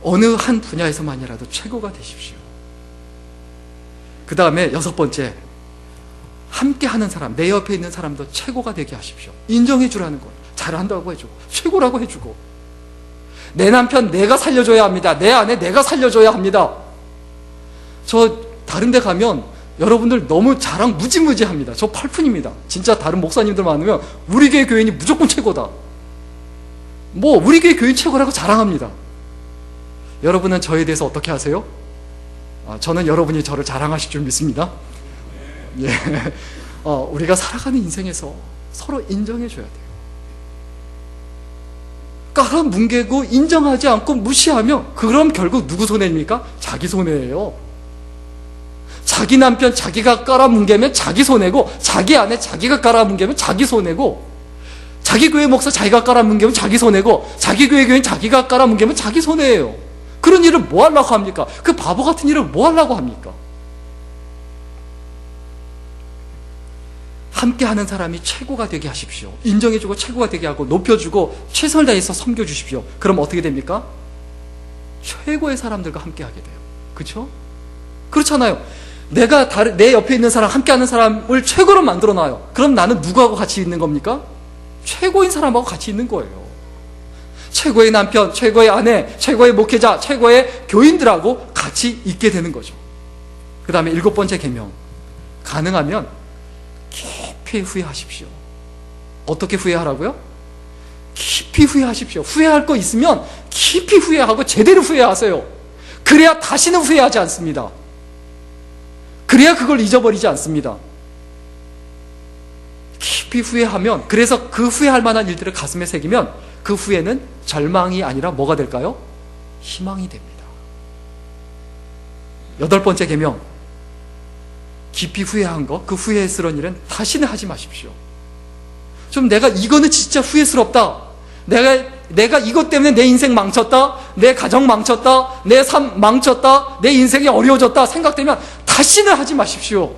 어느 한 분야에서만이라도 최고가 되십시오. 그 다음에 여섯 번째, 함께 하는 사람, 내 옆에 있는 사람도 최고가 되게 하십시오. 인정해 주라는 거예요. 잘한다고 해주고 최고라고 해주고, 내 남편 내가 살려줘야 합니다. 내 아내 내가 살려줘야 합니다. 저 다른 데 가면 여러분들 너무 자랑 무지무지합니다. 저 8푼입니다. 진짜 다른 목사님들 많으면 우리 교회 교인이 무조건 최고다. 우리 교회 교인 최고라고 자랑합니다. 여러분은 저에 대해서 어떻게 하세요? 저는 여러분이 저를 자랑하실 줄 믿습니다. 예. 우리가 살아가는 인생에서 서로 인정해 줘야 돼요. 깔아뭉개고 인정하지 않고 무시하면 그럼 결국 누구 손해입니까? 자기 손해예요. 자기 남편 자기가 깔아뭉개면 자기 손해고, 자기 아내 자기가 깔아뭉개면 자기 손해고, 자기 교회 목사 자기가 깔아뭉개면 자기 손해고, 자기 교회 교인 자기가 깔아뭉개면 자기 손해예요. 그런 일을 뭐 하려고 합니까? 그 바보 같은 일을 뭐 하려고 합니까? 함께 하는 사람이 최고가 되게 하십시오. 인정해주고 최고가 되게 하고 높여주고 최선을 다해서 섬겨주십시오. 그럼 어떻게 됩니까? 최고의 사람들과 함께 하게 돼요. 그렇죠? 그렇잖아요. 내가 내 옆에 있는 사람, 함께 하는 사람을 최고로 만들어 놔요. 그럼 나는 누구하고 같이 있는 겁니까? 최고인 사람하고 같이 있는 거예요. 최고의 남편, 최고의 아내, 최고의 목회자, 최고의 교인들하고 같이 있게 되는 거죠. 그 다음에 7번째 계명, 가능하면 깊이 후회하십시오. 어떻게 후회하라고요? 깊이 후회하십시오. 후회할 거 있으면 깊이 후회하고 제대로 후회하세요. 그래야 다시는 후회하지 않습니다. 그래야 그걸 잊어버리지 않습니다. 깊이 후회하면, 그래서 그 후회할 만한 일들을 가슴에 새기면 그 후회는 절망이 아니라 뭐가 될까요? 희망이 됩니다. 8번째 계명, 깊이 후회한 거, 그 후회스러운 일은 다시는 하지 마십시오. 좀 내가 이거는 진짜 후회스럽다, 내가 이것 때문에 내 인생 망쳤다, 내 가정 망쳤다, 내 삶 망쳤다, 내 인생이 어려워졌다 생각되면 다시는 하지 마십시오.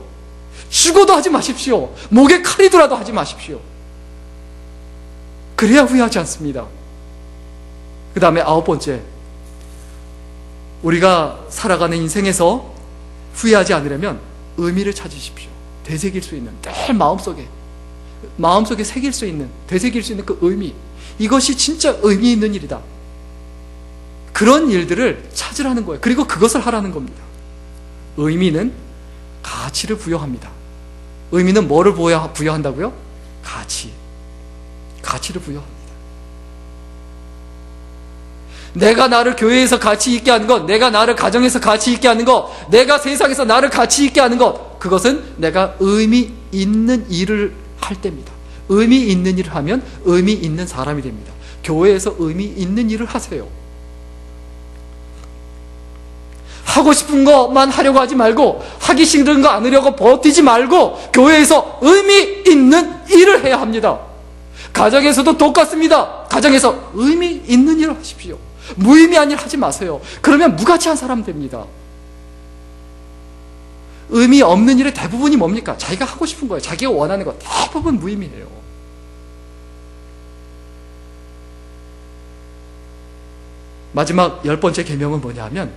죽어도 하지 마십시오. 목에 칼이더라도 하지 마십시오. 그래야 후회하지 않습니다. 그 다음에 9번째, 우리가 살아가는 인생에서 후회하지 않으려면 의미를 찾으십시오. 되새길 수 있는, 늘 마음속에 새길 수 있는, 되새길 수 있는 그 의미, 이것이 진짜 의미 있는 일이다. 그런 일들을 찾으라는 거예요. 그리고 그것을 하라는 겁니다. 의미는 가치를 부여합니다. 의미는 뭐를 부여한다고요? 가치를 부여합니다. 내가 나를 교회에서 가치 있게 하는 것, 내가 나를 가정에서 가치 있게 하는 것, 내가 세상에서 나를 가치 있게 하는 것, 그것은 내가 의미 있는 일을 할 때입니다. 의미 있는 일을 하면 의미 있는 사람이 됩니다. 교회에서 의미 있는 일을 하세요. 하고 싶은 것만 하려고 하지 말고, 하기 싫은 거 안 하려고 버티지 말고, 교회에서 의미 있는 일을 해야 합니다. 가정에서도 똑같습니다. 가정에서 의미 있는 일을 하십시오. 무의미한 일 하지 마세요. 그러면 무가치한 사람 됩니다. 의미 없는 일의 대부분이 뭡니까? 자기가 하고 싶은 거예요. 자기가 원하는 거 대부분 무의미해요. 마지막 10번째 계명은 뭐냐 하면,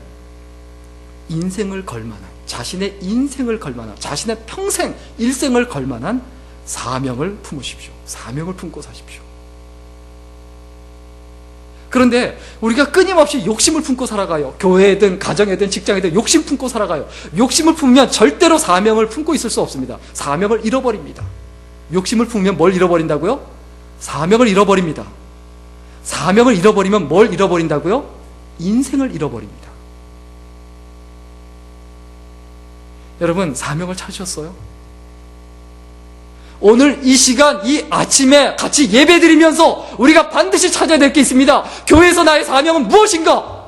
인생을 걸만한, 자신의 인생을 걸만한, 자신의 평생 일생을 걸만한 사명을 품으십시오. 사명을 품고 사십시오. 그런데 우리가 끊임없이 욕심을 품고 살아가요. 교회든 가정이든 직장이든 욕심 품고 살아가요. 욕심을 품으면 절대로 사명을 품고 있을 수 없습니다. 사명을 잃어버립니다. 욕심을 품으면 뭘 잃어버린다고요? 사명을 잃어버립니다. 사명을 잃어버리면 뭘 잃어버린다고요? 인생을 잃어버립니다. 여러분, 사명을 찾으셨어요? 오늘 이 시간, 이 아침에 같이 예배드리면서 우리가 반드시 찾아야 될 게 있습니다. 교회에서 나의 사명은 무엇인가?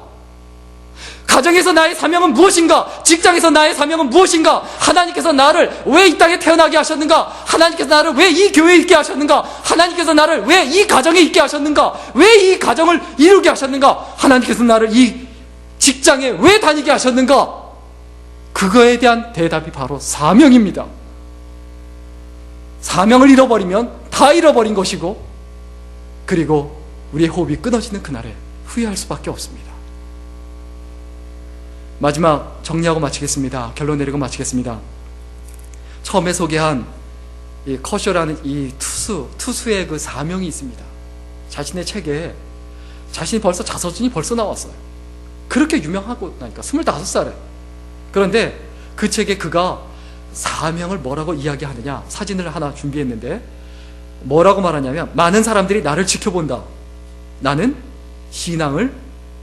가정에서 나의 사명은 무엇인가? 직장에서 나의 사명은 무엇인가? 하나님께서 나를 왜 이 땅에 태어나게 하셨는가? 하나님께서 나를 왜 이 교회에 있게 하셨는가? 하나님께서 나를 왜 이 가정에 있게 하셨는가? 왜 이 가정을 이루게 하셨는가? 하나님께서 나를 이 직장에 왜 다니게 하셨는가? 그거에 대한 대답이 바로 사명입니다. 사명을 잃어버리면 다 잃어버린 것이고, 그리고 우리의 호흡이 끊어지는 그날에 후회할 수밖에 없습니다. 마지막 정리하고 마치겠습니다. 결론 내리고 마치겠습니다. 처음에 소개한 이 커쇼라는 이 투수의 그 사명이 있습니다. 자신의 책에 자신이 벌써 자서전이 벌써 나왔어요. 그렇게 유명하고 나니까 25살에. 그런데 그 책에 그가 사명을 뭐라고 이야기하느냐, 사진을 하나 준비했는데 뭐라고 말하냐면, 많은 사람들이 나를 지켜본다. 나는 신앙을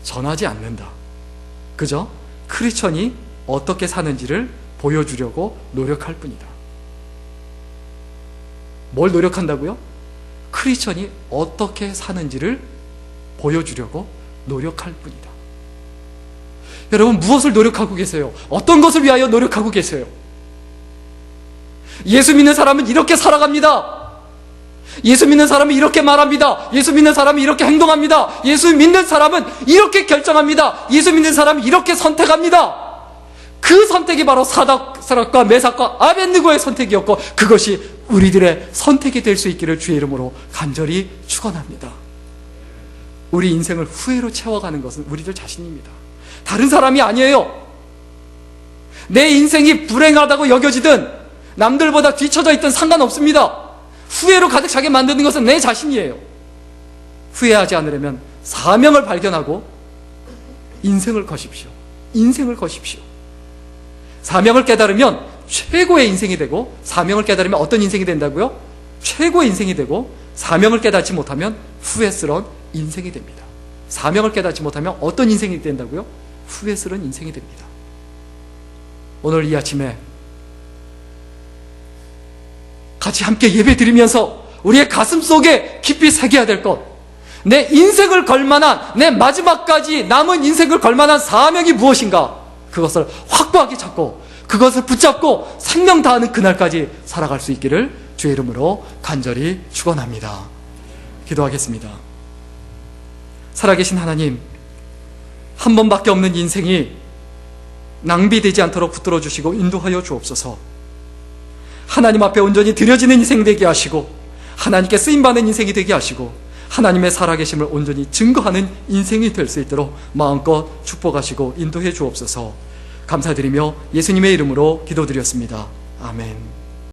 전하지 않는다. 그저 크리스천이 어떻게 사는지를 보여주려고 노력할 뿐이다. 뭘 노력한다고요? 크리스천이 어떻게 사는지를 보여주려고 노력할 뿐이다. 여러분, 무엇을 노력하고 계세요? 어떤 것을 위하여 노력하고 계세요? 예수 믿는 사람은 이렇게 살아갑니다. 예수 믿는 사람은 이렇게 말합니다. 예수 믿는 사람은 이렇게 행동합니다. 예수 믿는 사람은 이렇게 결정합니다. 예수 믿는 사람은 이렇게 선택합니다. 그 선택이 바로 사닥과 메삭과 아벳느고의 선택이었고, 그것이 우리들의 선택이 될 수 있기를 주의 이름으로 간절히 축원합니다. 우리 인생을 후회로 채워가는 것은 우리들 자신입니다. 다른 사람이 아니에요. 내 인생이 불행하다고 여겨지든 남들보다 뒤처져 있든 상관없습니다. 후회로 가득 차게 만드는 것은 내 자신이에요. 후회하지 않으려면 사명을 발견하고 인생을 거십시오. 인생을 거십시오. 사명을 깨달으면 최고의 인생이 되고, 사명을 깨달으면 어떤 인생이 된다고요? 최고의 인생이 되고, 사명을 깨닫지 못하면 후회스러운 인생이 됩니다. 사명을 깨닫지 못하면 어떤 인생이 된다고요? 후회스러운 인생이 됩니다. 오늘 이 아침에 같이 함께 예배 드리면서 우리의 가슴 속에 깊이 새겨야 될 것, 내 인생을 걸만한, 내 마지막까지 남은 인생을 걸만한 사명이 무엇인가, 그것을 확고하게 잡고 그것을 붙잡고 생명 다하는 그날까지 살아갈 수 있기를 주의 이름으로 간절히 축원합니다. 기도하겠습니다. 살아계신 하나님, 한 번밖에 없는 인생이 낭비되지 않도록 붙들어 주시고 인도하여 주옵소서. 하나님 앞에 온전히 드려지는 인생 되게 하시고, 하나님께 쓰임받는 인생이 되게 하시고, 하나님의 살아계심을 온전히 증거하는 인생이 될 수 있도록 마음껏 축복하시고 인도해 주옵소서. 감사드리며 예수님의 이름으로 기도드렸습니다. 아멘.